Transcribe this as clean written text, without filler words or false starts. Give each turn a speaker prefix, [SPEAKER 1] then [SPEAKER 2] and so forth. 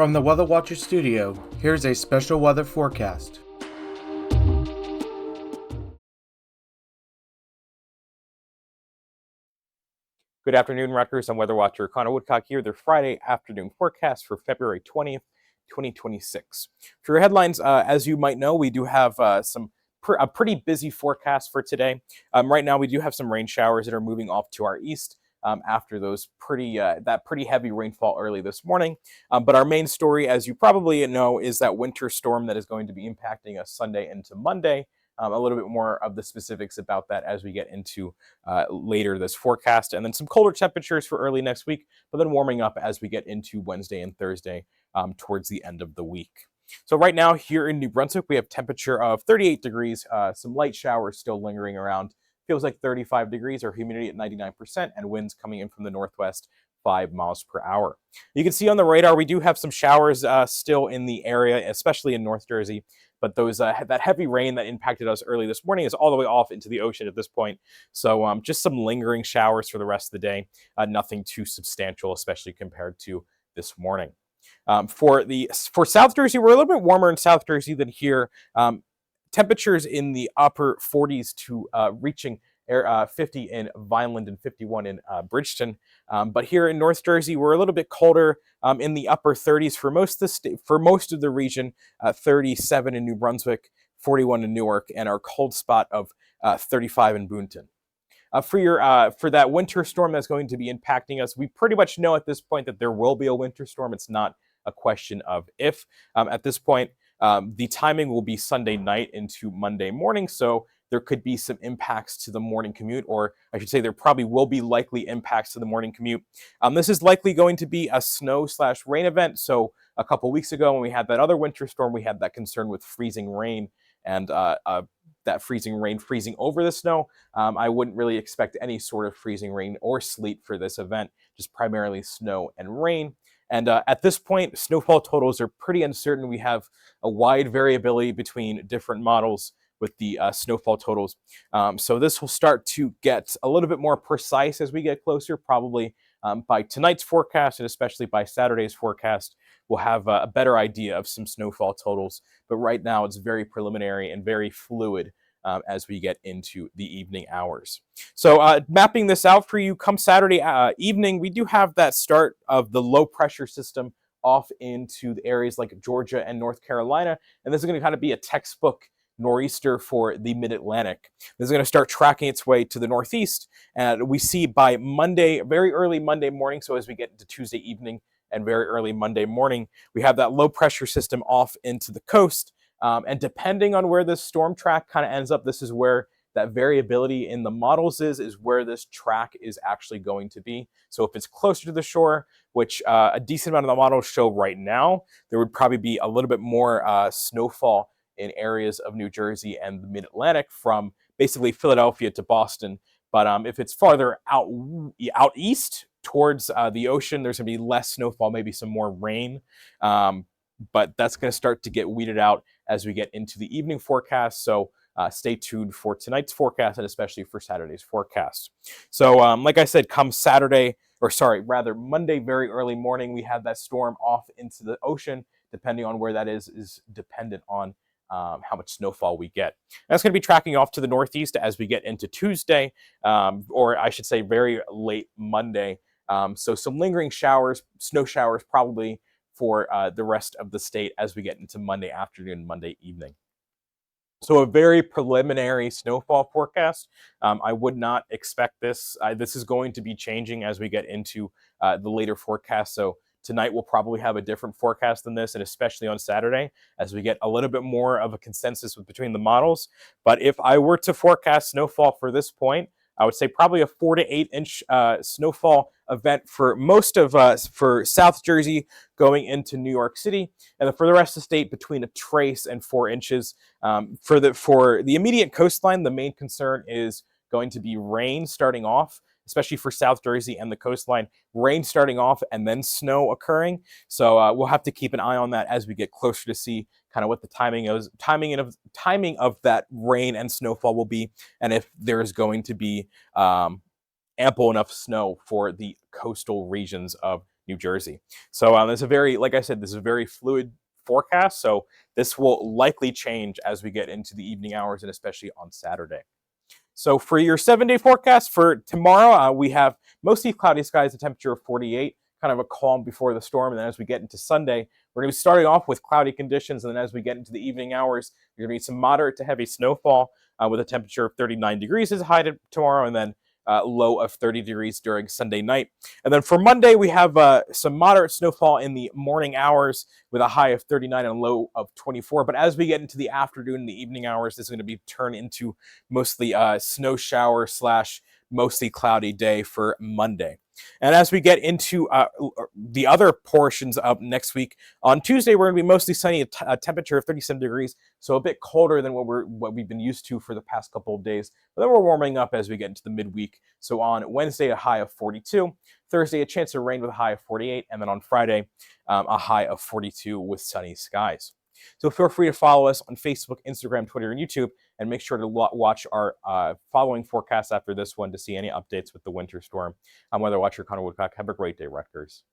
[SPEAKER 1] From the WeatherWatcher studio, here's a special weather forecast.
[SPEAKER 2] Good afternoon, Rutgers. I'm WeatherWatcher Connor Woodcock here. Their Friday afternoon forecast for February 20th, 2026. For your headlines, as you might know, we do have a pretty busy forecast for today. Right now, we do have some rain showers that are moving off to our east after those pretty heavy rainfall early this morning. But our main story, as you probably know, is that winter storm that is going to be impacting us Sunday into Monday. A little bit more of the specifics about that as we get into later this forecast, and then some colder temperatures for early next week, but then warming up as we get into Wednesday and Thursday towards the end of the week. So right now here in New Brunswick, we have temperature of 38 degrees, some light showers still lingering around. Feels like 35 degrees, our humidity at 99%, and winds coming in from the northwest 5 miles per hour. You can see on the radar, we do have some showers still in the area, especially in North Jersey. But that heavy rain that impacted us early this morning is all the way off into the ocean at this point. So just some lingering showers for the rest of the day. Nothing too substantial, especially compared to this morning. For South Jersey, we're a little bit warmer in South Jersey than here. Temperatures in the upper 40s to reaching 50 in Vineland and 51 in Bridgeton. But here in North Jersey, we're a little bit colder in the upper 30s for most of the region, 37 in New Brunswick, 41 in Newark, and our cold spot of 35 in Boonton. For that winter storm that's going to be impacting us, we pretty much know at this point that there will be a winter storm. It's not a question of if. At this point, the timing will be Sunday night into Monday morning, so there could be some impacts to the morning commute, or I should say there probably will be likely impacts to the morning commute. This is likely going to be a snow/rain event. So a couple weeks ago when we had that other winter storm, we had that concern with freezing rain and that freezing rain freezing over the snow. I wouldn't really expect any sort of freezing rain or sleet for this event, just primarily snow and rain. And at this point, snowfall totals are pretty uncertain. We have a wide variability between different models with the snowfall totals. So this will start to get a little bit more precise as we get closer, probably by tonight's forecast, and especially by Saturday's forecast, we'll have a better idea of some snowfall totals. But right now it's very preliminary and very fluid as we get into the evening hours. So mapping this out for you, come Saturday evening, we do have that start of the low pressure system off into the areas like Georgia and North Carolina. And this is going to kind of be a textbook nor'easter for the mid-Atlantic. This is going to start tracking its way to the northeast, and we see by Monday, very early Monday morning, so as we get into Tuesday evening and very early Monday morning, we have that low pressure system off into the coast, and depending on where this storm track kind of ends up, this is where that variability in the models is where this track is actually going to be. So if it's closer to the shore, which a decent amount of the models show right now, there would probably be a little bit more snowfall in areas of New Jersey and the mid-Atlantic from basically Philadelphia to Boston. But if it's farther out east towards the ocean, there's going to be less snowfall, maybe some more rain. But that's going to start to get weeded out as we get into the evening forecast. So stay tuned for tonight's forecast and especially for Saturday's forecast. So like I said, come Monday, very early morning, we have that storm off into the ocean. Depending on where that is dependent on how much snowfall we get. That's going to be tracking off to the northeast as we get into Tuesday, or I should say very late Monday. So some lingering showers, snow showers probably for the rest of the state as we get into Monday afternoon, Monday evening. So a very preliminary snowfall forecast. I would not expect this. This is going to be changing as we get into the later forecast. So tonight we'll probably have a different forecast than this, and especially on Saturday as we get a little bit more of a consensus between the models. But if I were to forecast snowfall for this point, I would say probably a 4 to 8 inch snowfall event for most of for South Jersey going into New York City, and then for the rest of the state between a trace and 4 inches. For the immediate coastline, the main concern is going to be rain starting off, especially for South Jersey and the coastline, rain starting off and then snow occurring. So we'll have to keep an eye on that as we get closer to see kind of what the timing of that rain and snowfall will be, and if there's going to be ample enough snow for the coastal regions of New Jersey. So there's a very, like I said, this is a very fluid forecast. So this will likely change as we get into the evening hours and especially on Saturday. So for your 7-day forecast for tomorrow, we have mostly cloudy skies, a temperature of 48, kind of a calm before the storm. And then as we get into Sunday, we're going to be starting off with cloudy conditions. And then as we get into the evening hours, there's going to be some moderate to heavy snowfall with a temperature of 39 degrees as high tomorrow, and then low of 30 degrees during Sunday night. And then for Monday, we have some moderate snowfall in the morning hours with a high of 39 and a low of 24. But as we get into the afternoon and the evening hours, this is going to be turned into mostly snow shower slash mostly cloudy day for Monday. And as we get into the other portions of next week, on Tuesday, we're going to be mostly sunny, a temperature of 37 degrees, so a bit colder than what we've been used to for the past couple of days. But then we're warming up as we get into the midweek. So on Wednesday, a high of 42. Thursday, a chance of rain with a high of 48. And then on Friday, a high of 42 with sunny skies. So feel free to follow us on Facebook, Instagram, Twitter, and YouTube, and make sure to watch our following forecasts after this one to see any updates with the winter storm. I'm WeatherWatcher Connor Woodcock. Have a great day, Rutgers.